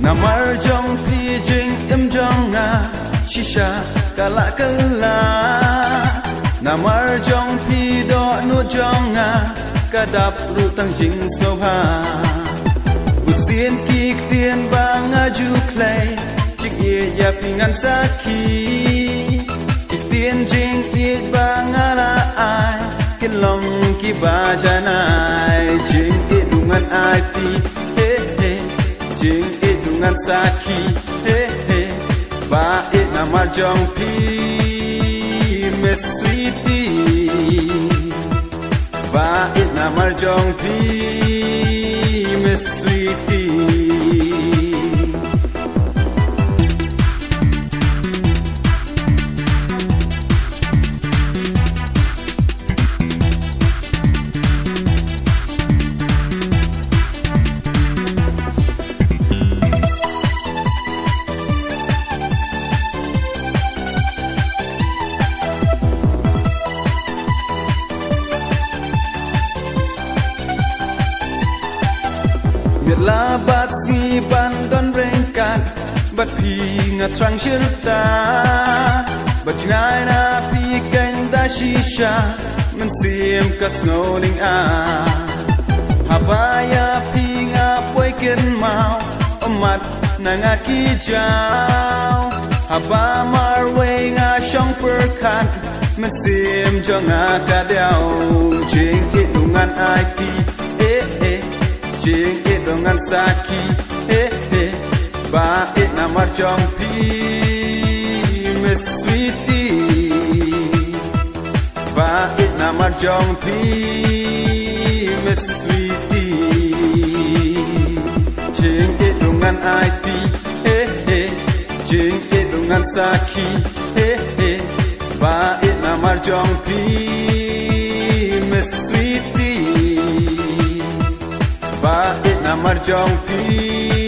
Namar jong pi jing im jong nga shisha kala kala. Namar jong pi do nu jong nga kadap ru tang jing snow ha. Sien kik tien bang aju play jing ye ya pingan saki. Kik tien jing it bang ala ai kin long ki bajanai jing it dungan ai ti he he jing it dungan saki he he ba it namar jong pi me sweetie ba it namar jong pi me sweetie. Biệt la bat ngi ban don rengkat bat pi nga trang shirta bat ngai na pi kain da shisha man sim kas ngoling a habaya pi nga poi ken mau omat na nga ki jaw haba mar we nga shong per khat man sim jo nga ka dau jing it dungan ai pi jing it dungan saki ba it namar jong pi me sweetie ba it namar jong pi me sweetie jing it dungan ai pi jing it dungan saki ba it namar jong pi me sweetie ba it namar jong pi